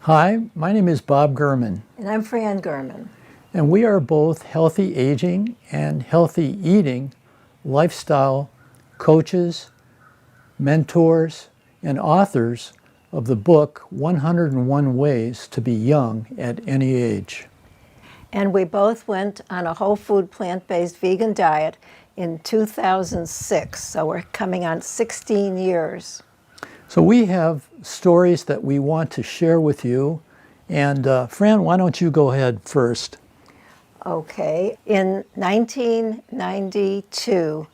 Hi, my name is Bob German. And I'm Fran German. And we are both healthy aging and healthy eating lifestyle coaches, mentors, and authors of the book 101 Ways to Be Young at Any Age. And we both went on a whole food plant-based vegan diet in 2006, so we're coming on 16 years. So we have stories that we want to share with you. And Fran, why don't you go ahead first? Okay. In 1992,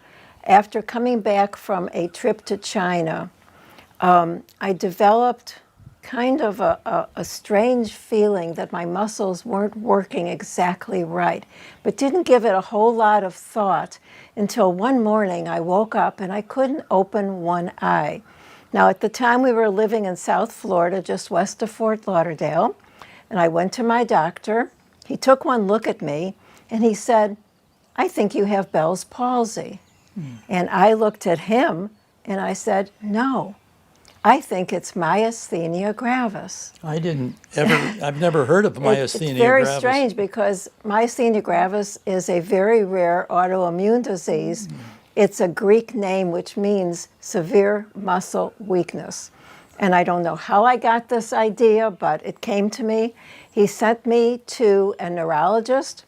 after coming back from a trip to China, I developed kind of a strange feeling that my muscles weren't working exactly right, but didn't give it a whole lot of thought until one morning I woke up and I couldn't open one eye. Now, at the time, we were living in South Florida, just west of Fort Lauderdale, and I went to my doctor. He took one look at me, and he said, "I think you have Bell's palsy." And I looked at him, and I said, "No, I think it's myasthenia gravis." I've never heard of myasthenia gravis. It's very strange because myasthenia gravis is a very rare autoimmune disease. It's a Greek name which means severe muscle weakness. And I don't know how I got this idea, but it came to me. He sent me to a neurologist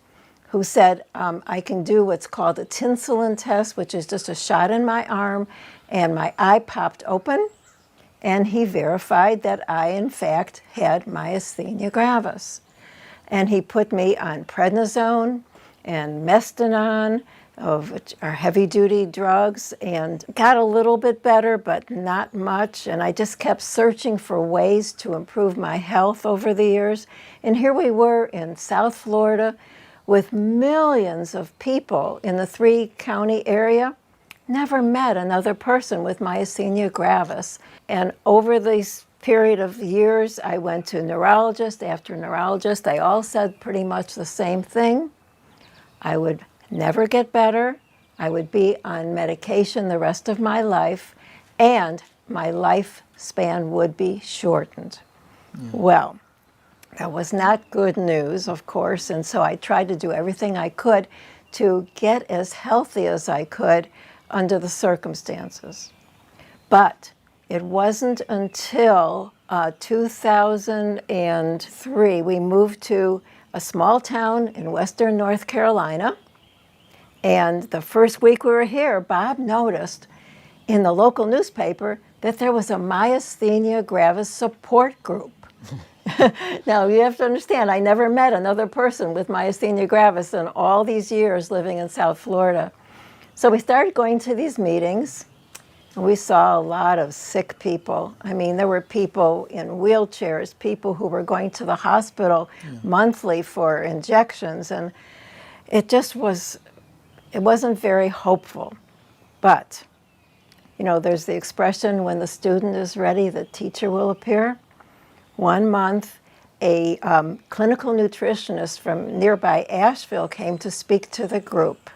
who said I can do what's called a tinsulin test, which is just a shot in my arm, and my eye popped open, and he verified that I, in fact, had myasthenia gravis. And he put me on prednisone and mestinon, which are heavy-duty drugs, and got a little bit better, but not much. And I just kept searching for ways to improve my health over the years. And here we were in South Florida with millions of people in the 3-county area. Never met another person with myasthenia gravis. And over this period of years, I went to neurologist after neurologist. They all said pretty much the same thing. I would never get better. I would be on medication the rest of my life, and my lifespan would be shortened. Well, that was not good news, of course, and so I tried to do everything I could to get as healthy as I could under the circumstances. But it wasn't until 2003 we moved to a small town in western North Carolina. And the first week we were here, Bob noticed in the local newspaper that there was a myasthenia gravis support group. Now, you have to understand, I never met another person with myasthenia gravis in all these years living in South Florida. So we started going to these meetings, and we saw a lot of sick people. I mean, there were people in wheelchairs, people who were going to the hospital monthly for injections, and it just was... It wasn't very hopeful, but, you know, there's the expression, when the student is ready, the teacher will appear. One month, a clinical nutritionist from nearby Asheville came to speak to the group.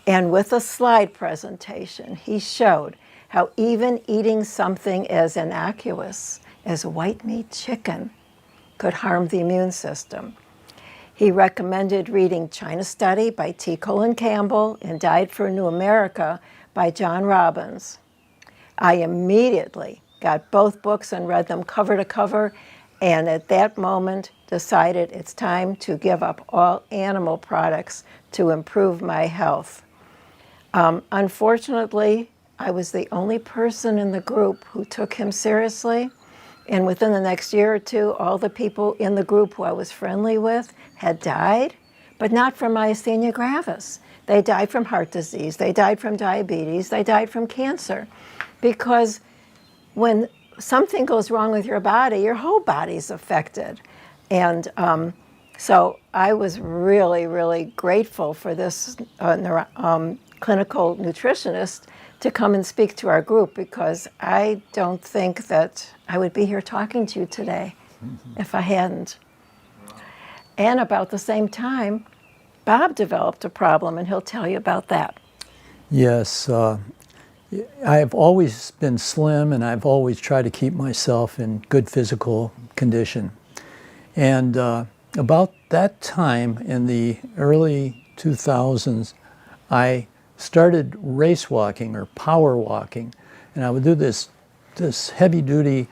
And with a slide presentation, he showed how even eating something as innocuous as white meat chicken could harm the immune system. He recommended reading China Study by T. Colin Campbell and Diet for a New America by John Robbins. I immediately got both books and read them cover to cover, and at that moment decided it's time to give up all animal products to improve my health. Unfortunately, I was the only person in the group who took him seriously. And within the next year or two, all the people in the group who I was friendly with had died, but not from myasthenia gravis. They died from heart disease, they died from diabetes, they died from cancer. Because when something goes wrong with your body, your whole body's affected. And so I was really, really grateful for this clinical nutritionist to come and speak to our group, because I don't think that I would be here talking to you today if I hadn't. And about the same time, Bob developed a problem, and he'll tell you about that. Yes. I've always been slim, and I've always tried to keep myself in good physical condition. And about that time in the early 2000s, I started race walking or power walking. And I would do this heavy-duty,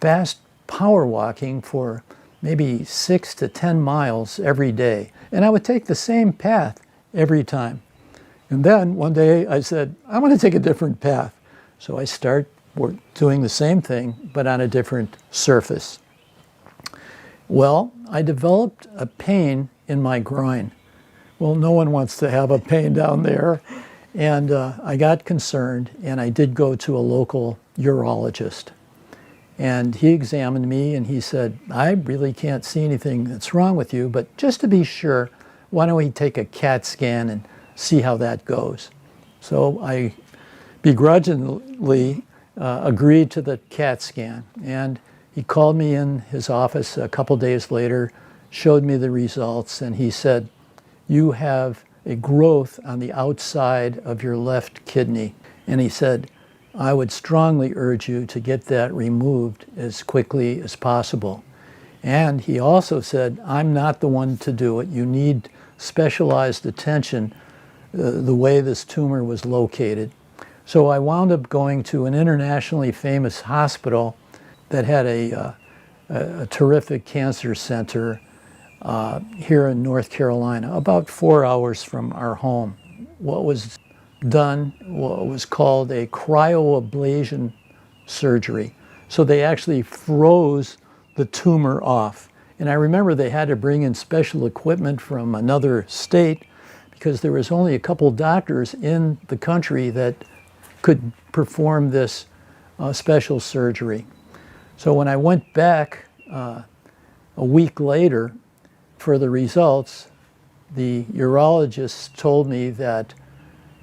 fast power walking for maybe 6 to 10 miles every day. And I would take the same path every time. And then one day I said, I want to take a different path. So I start doing the same thing, but on a different surface. Well, I developed a pain in my groin. Well, no one wants to have a pain down there. And I got concerned, and I did go to a local urologist. And he examined me, and he said, I really can't see anything that's wrong with you, but just to be sure, why don't we take a CAT scan and see how that goes? So I begrudgingly agreed to the CAT scan. And he called me in his office a couple days later, showed me the results, and he said, you have a growth on the outside of your left kidney. And he said, I would strongly urge you to get that removed as quickly as possible. And he also said, I'm not the one to do it. You need specialized attention the way this tumor was located. So I wound up going to an internationally famous hospital that had a terrific cancer center here in North Carolina, about 4 hours from our home. What was done was called a cryoablation surgery. So they actually froze the tumor off. And I remember they had to bring in special equipment from another state because there was only a couple doctors in the country that could perform this special surgery. So when I went back a week later for the results, the urologist told me that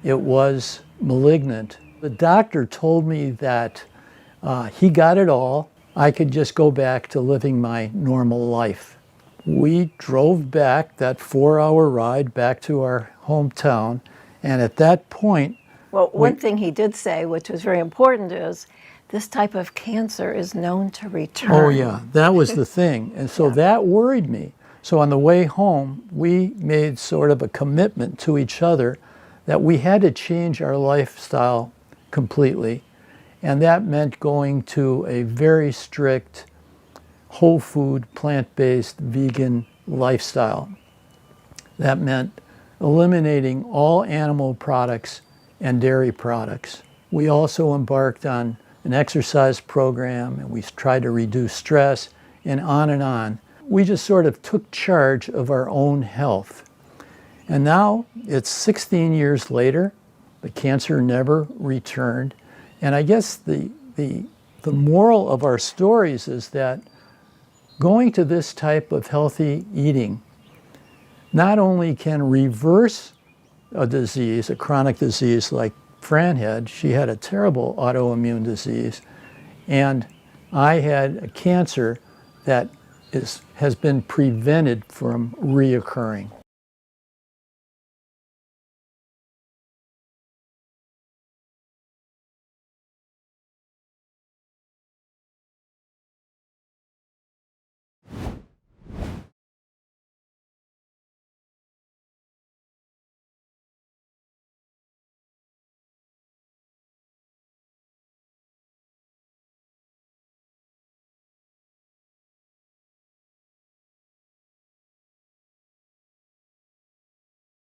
it was malignant. The doctor told me that he got it all. I could just go back to living my normal life. We drove back that 4-hour ride back to our hometown, and at that point... Well, one thing he did say, which was very important, is this type of cancer is known to return. Oh yeah, that was the thing. And so that worried me. So on the way home, we made sort of a commitment to each other that we had to change our lifestyle completely. And that meant going to a very strict, whole food, plant-based, vegan lifestyle. That meant eliminating all animal products and dairy products. We also embarked on an exercise program, and we tried to reduce stress, and on and on. We just sort of took charge of our own health. And now it's 16 years later, the cancer never returned. And I guess the moral of our stories is that going to this type of healthy eating not only can reverse a disease, a chronic disease like Fran had. She had a terrible autoimmune disease, and I had a cancer that has been prevented from reoccurring.